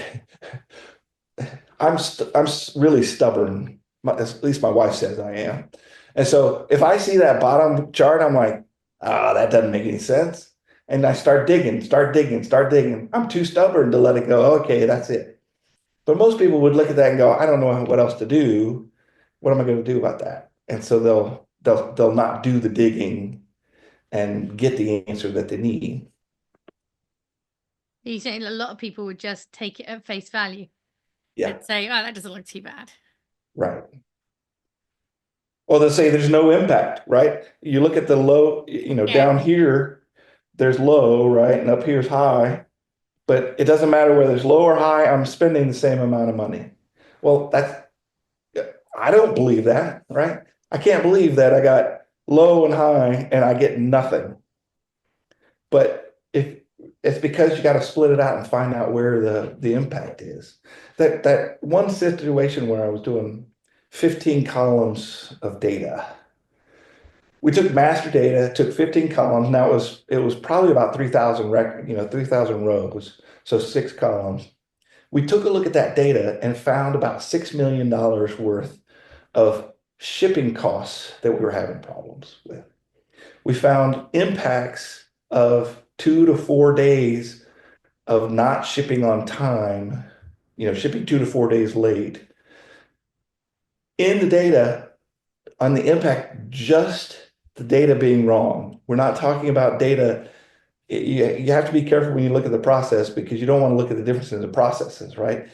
I'm really stubborn. At least my wife says I am. And so if I see that bottom chart, I'm like, ah, that doesn't make any sense. And I start digging, start digging, start digging. I'm too stubborn to let it go. Okay, that's it. But most people would look at that and go, I don't know what else to do. What am I going to do about that? And so they'll not do the digging and get the answer that they need. You're saying a lot of people would just take it at face value Yeah, and say, oh, that doesn't look too bad. right. Well, they'll say there's no impact, right? You look at the low, Yeah. down here, there's low, right? And up here's high. But it doesn't matter whether it's low or high, I'm spending the same amount of money. Well, I don't believe that, right? I can't believe that I got low and high and I get nothing. But if it's because you got to split it out and find out where the impact is. That one situation where I was doing 15 columns of data. We took master data, took 15 columns. Now it was probably about 3,000 rows, so 6 columns. We took a look at that data and found about $6 million worth of shipping costs that we were having problems with. We found impacts of 2 to 4 days of not shipping on time, shipping 2 to 4 days late in the data on the impact, just the data being wrong. We're not talking about data. You have to be careful when you look at the process because you don't want to look at the difference in the processes, right?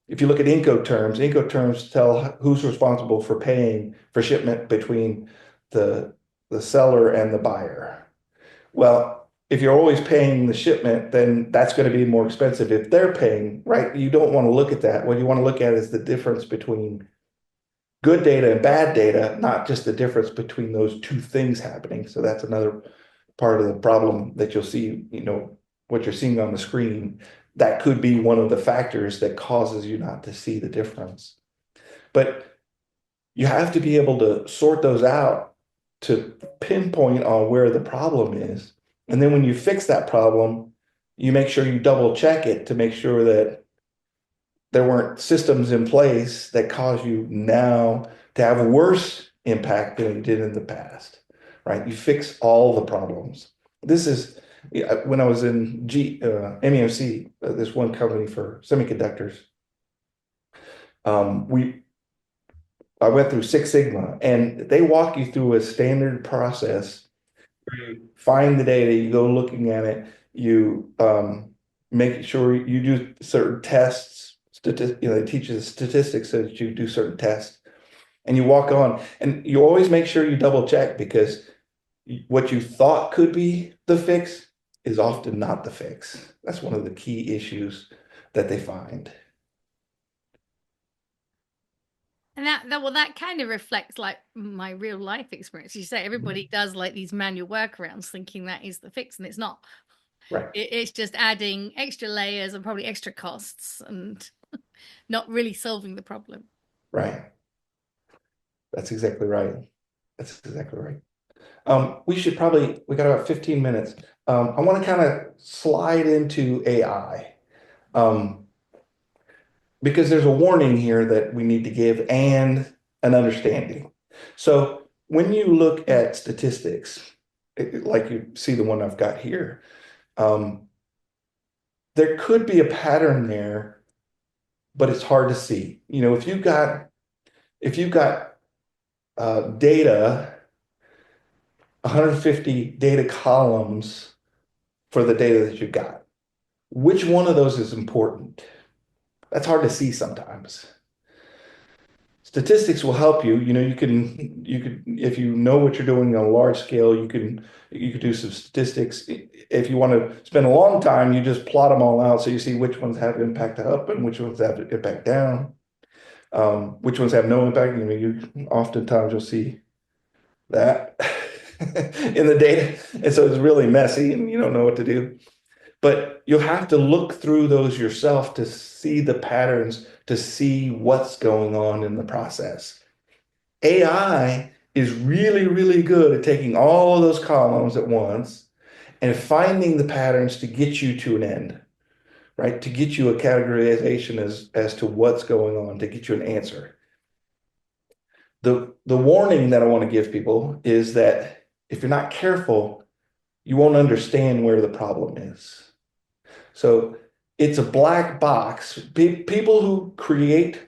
If you look at Incoterms tell who's responsible for paying for shipment between the seller and the buyer. Well, if you're always paying the shipment, then that's going to be more expensive. If they're paying, right, you don't want to look at that. What you want to look at is the difference between good data and bad data, not just the difference between those two things happening. So that's another part of the problem that you'll see, what you're seeing on the screen. That could be one of the factors that causes you not to see the difference. But you have to be able to sort those out to pinpoint on where the problem is. And then when you fix that problem, you make sure you double check it to make sure that there weren't systems in place that cause you now to have a worse impact than you did in the past, right? You fix all the problems. This is when I was in MEMC, this one company for semiconductors. I went through Six Sigma, and they walk you through a standard process. You find the data, you go looking at it, you make sure you do certain tests. It teaches statistics so that you do certain tests, and you walk on, and you always make sure you double check because what you thought could be the fix is often not the fix. That's one of the key issues that they find. And that kind of reflects like my real life experience. You say everybody does like these manual workarounds thinking that is the fix, and it's not. Right. It's just adding extra layers and probably extra costs and not really solving the problem. Right. That's exactly right. That's exactly right. We got about 15 minutes. I want to kind of slide into AI. Um, because there's a warning here that we need to give and an understanding. So when you look at statistics, like you see the one I've got here, there could be a pattern there, but it's hard to see. If you've got data, 150 data columns for the data that you've got, which one of those is important? That's hard to see sometimes. Statistics will help you. You could if you know what you're doing on a large scale, you could do some statistics. If you want to spend a long time, you just plot them all out so you see which ones have impact up and which ones have impact down, which ones have no impact. Oftentimes you'll see that in the data, and so it's really messy and you don't know what to do. But you'll have to look through those yourself to see the patterns, to see what's going on in the process. AI is really, really good at taking all of those columns at once and finding the patterns to get you to an end, right? To get you a categorization as to what's going on, to get you an answer. The warning that I want to give people is that if you're not careful, you won't understand where the problem is. So it's a black box. People who create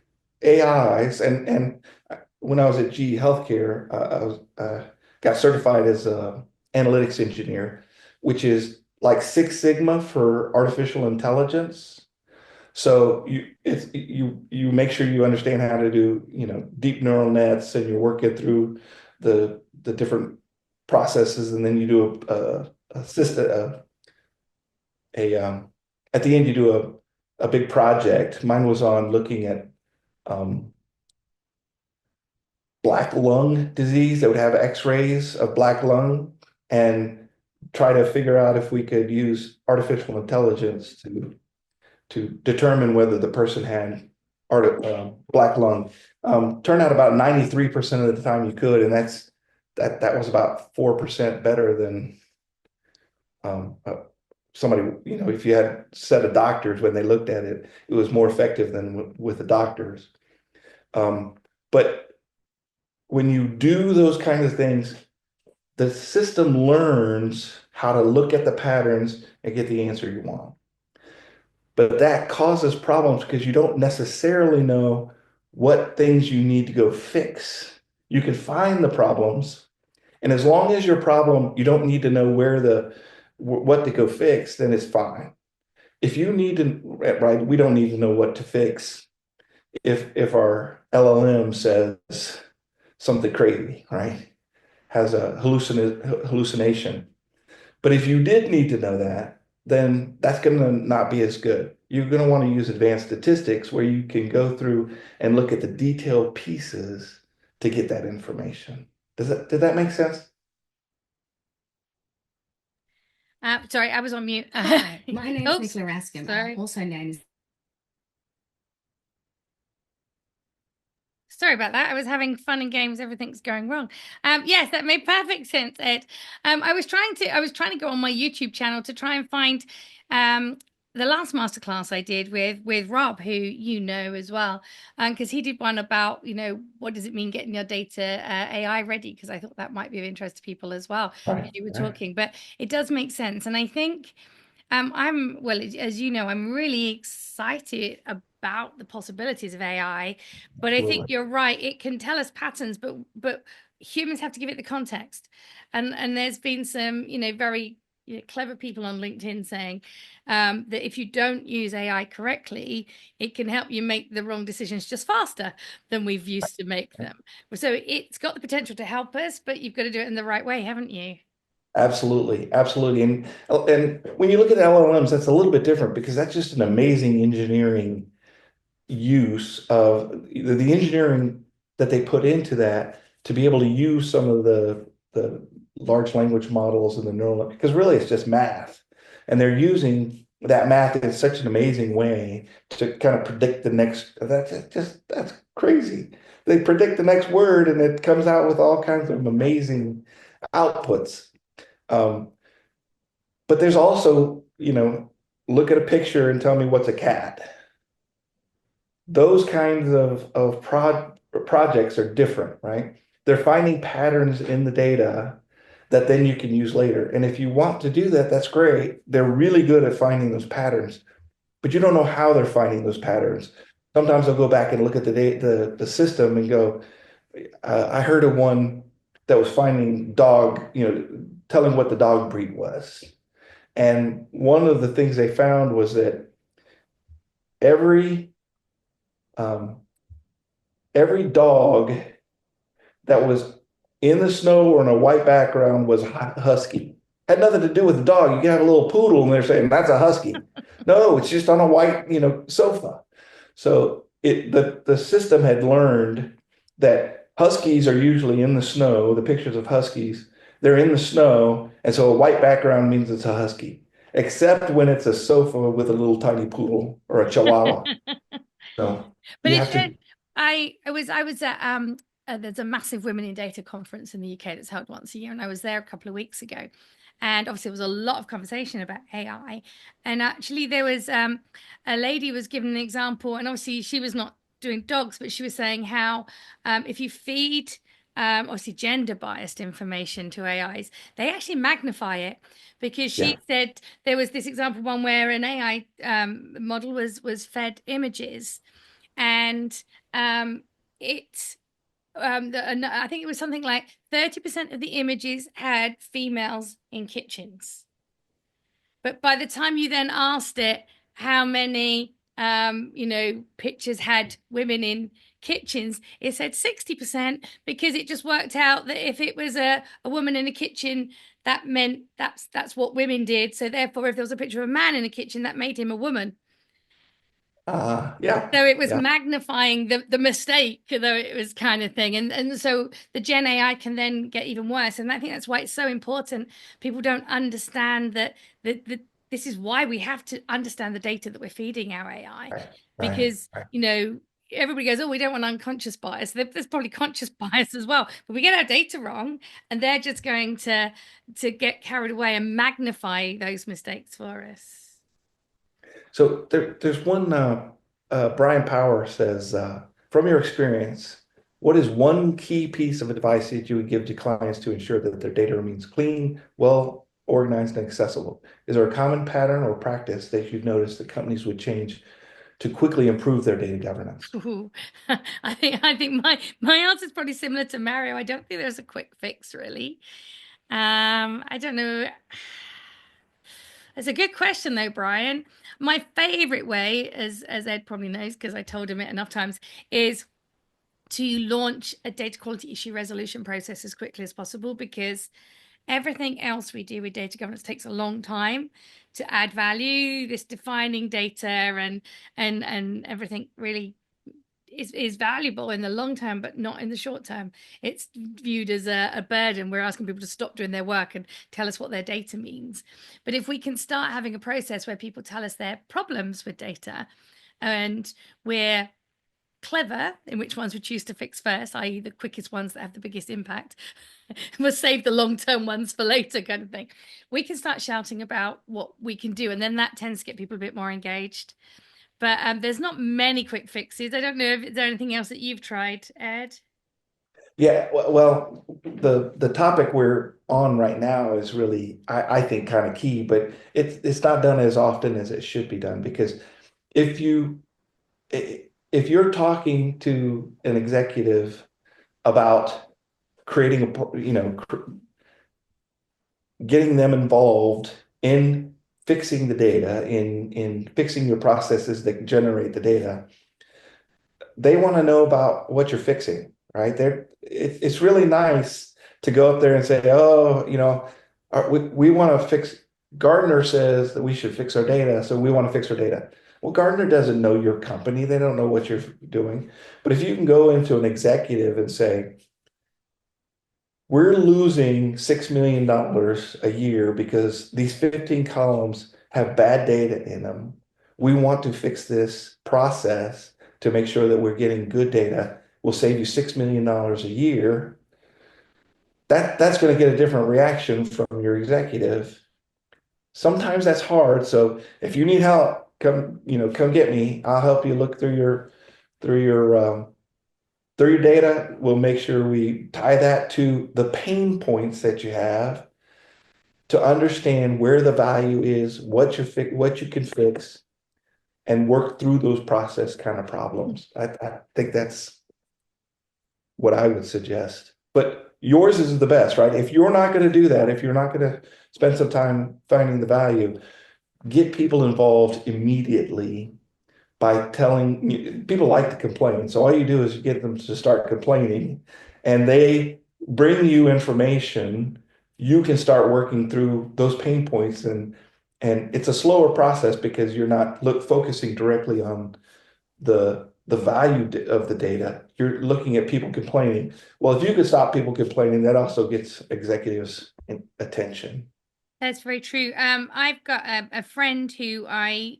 AIs, and when I was at GE Healthcare, got certified as an analytics engineer, which is like Six Sigma for artificial intelligence. So you make sure you understand how to do deep neural nets, and you're working through the different processes, and then you do a system at the end you do a big project. Mine was on looking at um, black lung disease. That would have x-rays of black lung and try to figure out if we could use artificial intelligence to determine whether the person had black lung. Turned out about 93% of the time you could, and that was about 4% better than somebody, if you had a set of doctors, when they looked at it, it was more effective than with the doctors. But when you do those kinds of things, the system learns how to look at the patterns and get the answer you want. But that causes problems because you don't necessarily know what things you need to go fix. You can find the problems, and as long as your problem, you don't need to know what to go fix, then it's fine. If you need to, right, we don't need to know what to fix if our LLM says something crazy, right? Has a hallucination. But if you did need to know that, then that's going to not be as good. You're going to want to use advanced statistics where you can go through and look at the detailed pieces to get that information. Did that make sense? Sorry, I was on mute. Hi, my name is Oops, Nicola Askham, sorry. also known as. Sorry about that. I was having fun and games. Everything's going wrong. Yes, that made perfect sense, Ed. I was trying to go on my YouTube channel to try and find the last masterclass I did with Rob, who you know as well, because he did one about, what does it mean getting your data AI ready? Because I thought that might be of interest to people as well. Right, You were right. talking, but it does make sense, and I think. Well, as you know, I'm really excited about the possibilities of AI, but I think Absolutely. you're right. It can tell us patterns, but humans have to give it the context. And there's been some, very clever people on LinkedIn saying that if you don't use AI correctly, it can help you make the wrong decisions just faster than we've used to make them. So it's got the potential to help us, but you've got to do it in the right way, haven't you? Absolutely, absolutely. And when you look at LLMs, that's a little bit different because that's just an amazing engineering use of the engineering that they put into that to be able to use some of the large language models and the neural, because really it's just math. And they're using that math in such an amazing way to kind of predict the next, that's crazy. They predict the next word and it comes out with all kinds of amazing outputs. Um, but there's also, look at a picture and tell me what's a cat. Those kinds of projects are different, right? They're finding patterns in the data that then you can use later. And if you want to do that, that's great. They're really good at finding those patterns, but you don't know how they're finding those patterns. Sometimes I'll go back and look at the system and go, I heard of one that was finding dog, telling what the dog breed was. And one of the things they found was that every um, every dog that was in the snow or in a white background was husky. Had nothing to do with the dog. You can have a little poodle and they're saying that's a husky. No, it's just on a white, sofa. So the system had learned that huskies are usually in the snow. The pictures of huskies, they're in the snow, and so a white background means it's a husky, except when it's a sofa with a little tiny poodle or a chihuahua. So But you it have should. to. I was at there's a massive women in data conference in the UK that's held once a year, and I was there a couple of weeks ago, and obviously there was a lot of conversation about AI, and actually there was a lady was given an example, and obviously she was not doing dogs, but she was saying how if you feed obviously gender biased information to AIs, they actually magnify it. Because she Yeah. said there was this example one where an AI model was fed images, and it I think it was something like 30% of the images had females in kitchens. But by the time you then asked it how many pictures had women in kitchens, it said 60%, because it just worked out that if it was a woman in a kitchen, that meant that's what women did. So therefore, if there was a picture of a man in a kitchen, that made him a woman. Yeah. So it was Yeah. magnifying the mistake, though it was kind of thing. And so the Gen AI can then get even worse. And I think that's why it's so important. People don't understand that this is why we have to understand the data that we're feeding our AI. Right. Right. Because, Right. everybody goes, oh, we don't want unconscious bias. There's probably conscious bias as well. But we get our data wrong, and they're just going to get carried away and magnify those mistakes for us. So there's one, Brian Power says, from your experience, what is one key piece of advice that you would give to clients to ensure that their data remains clean, well organized, and accessible? Is there a common pattern or practice that you've noticed that companies would change to quickly improve their data governance? Ooh, I think my answer is probably similar to Mario. I don't think there's a quick fix, really. I don't know. It's a good question though, Brian. My favorite way, as Ed probably knows because I told him it enough times, is to launch a data quality issue resolution process as quickly as possible, because everything else we do with data governance takes a long time to add value. This defining data and everything really is valuable in the long term, but not in the short term. It's viewed as a burden. We're asking people to stop doing their work and tell us what their data means. But if we can start having a process where people tell us their problems with data, and we're clever in which ones we choose to fix first, i.e. the quickest ones that have the biggest impact, we'll save the long-term ones for later, kind of thing. We can start shouting about what we can do, and then that tends to get people a bit more engaged. But there's not many quick fixes. I don't know if there's anything else that you've tried, Ed. Yeah, well, the topic we're on right now is really, I think, kind of key, but it's not done as often as it should be done because if you if you're talking to an executive about creating getting them involved in fixing the data, in fixing your processes that generate the data, they want to know about what you're fixing, right? It's really nice to go up there and say, oh, we want to fix. Gartner says that we should fix our data, so we want to fix our data. Well, Gartner doesn't know your company. They don't know what you're doing. But if you can go into an executive and say, we're losing $6 million a year because these 15 columns have bad data in them. We want to fix this process to make sure that we're getting good data. We'll save you $6 million a year. That's going to get a different reaction from your executive. Sometimes that's hard. So if you need help, come get me. I'll help you look through your data. We'll make sure we tie that to the pain points that you have to understand where the value is, what you can fix, and work through those process kind of problems. I think that's what I would suggest. But yours is the best, right? If you're not going to do that, if you're not going to spend some time finding the value, get people involved immediately by telling people like to complain. So all you do is get them to start complaining and they bring you information. You can start working through those pain points and it's a slower process because you're not focusing directly on the value of the data. You're looking at people complaining. Well, if you could stop people complaining, that also gets executives attention. That's very true. I've got a friend who I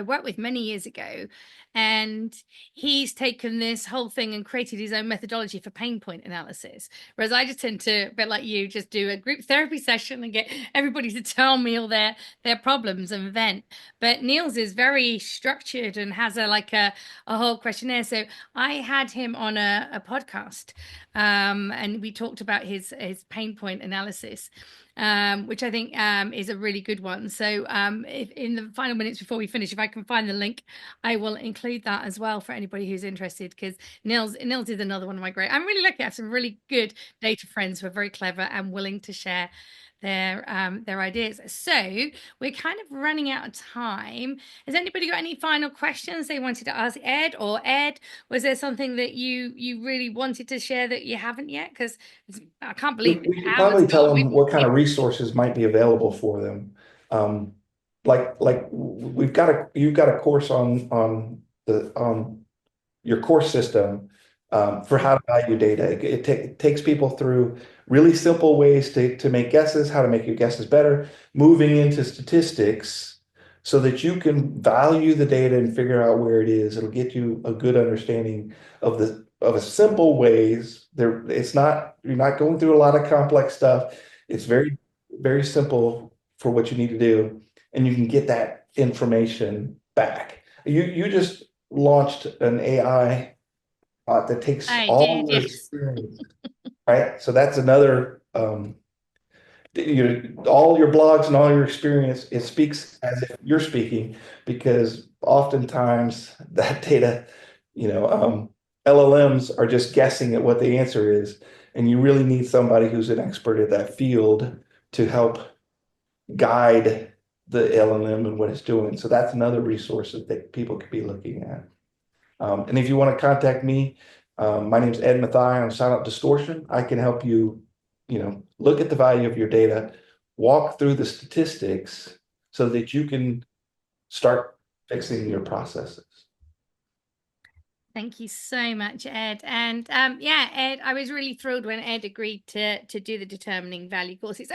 worked with many years ago, and he's taken this whole thing and created his own methodology for pain point analysis. Whereas I just tend to, a bit like you, just do a group therapy session and get everybody to tell me all their problems and vent. But Niels is very structured and has a whole questionnaire. So I had him on a podcast, and we talked about his pain point analysis. Which I think is a really good one. So if in the final minutes before we finish, if I can find the link, I will include that as well for anybody who's interested, because Nils is another one of my great. I'm really lucky. I have some really good data friends who are very clever and willing to share their ideas. So we're kind of running out of time. Has anybody got any final questions they wanted to ask Ed? Or Ed, was there something that you really wanted to share that you haven't yet? Because I can't believe We could hours probably tell gone. them what kind of resources might be available for them. Like you've got a course on your course system for how to value data. It takes people through really simple ways to make guesses, how to make your guesses better, moving into statistics so that you can value the data and figure out where it is. It'll get you a good understanding of a simple ways. You're not going through a lot of complex stuff. It's very, very simple for what you need to do, and you can get that information back. You just launched an AI that takes I all did, your yes. experience, right? So that's another, all your blogs and all your experience, it speaks as if you're speaking, because oftentimes that data, LLMs are just guessing at what the answer is. And you really need somebody who's an expert at that field to help guide the LLM and what it's doing. So that's another resource that people could be looking at. And if you want to contact me, my name is Ed Mathia. I'm Silent Distortion. I can help you look at the value of your data, walk through the statistics so that you can start fixing your processes. Thank you so much, Ed. And yeah, Ed, I was really thrilled when Ed agreed to do the determining value course. It's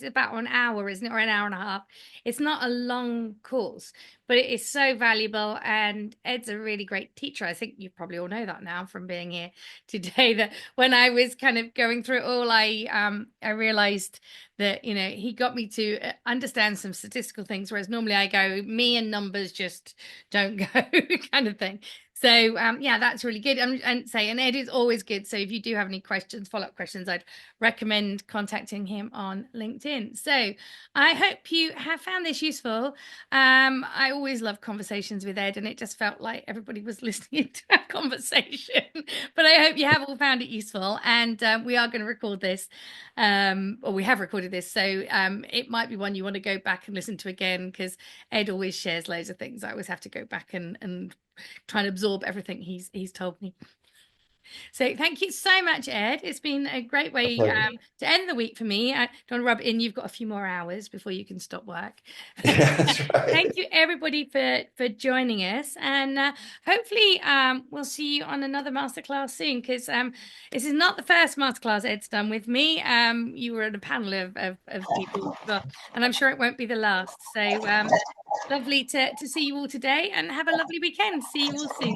about an hour, isn't it, or an hour and a half? It's not a long course, but it is so valuable. And Ed's a really great teacher. I think you probably all know that now from being here today. That when I was kind of going through it all, I realized that he got me to understand some statistical things, whereas normally I go, me and numbers just don't go, kind of thing. So yeah, that's really good. And Ed is always good. So if you do have any questions, follow-up questions, I'd recommend contacting him on LinkedIn. So I hope you have found this useful. I always love conversations with Ed, and it just felt like everybody was listening to our conversation. But I hope you have all found it useful. And we are going to record this, or we have recorded this. So it might be one you want to go back and listen to again, because Ed always shares loads of things. I always have to go back and try and absorb everything he's told me. So thank you so much, Ed. It's been a great way to end the week for me. I don't want to rub it in. You've got a few more hours before you can stop work. Yeah, that's right. Thank you, everybody, for joining us. And hopefully we'll see you on another masterclass soon, because this is not the first masterclass Ed's done with me. You were at a panel of people, and I'm sure it won't be the last. So lovely to see you all today, and have a lovely weekend. See you all soon.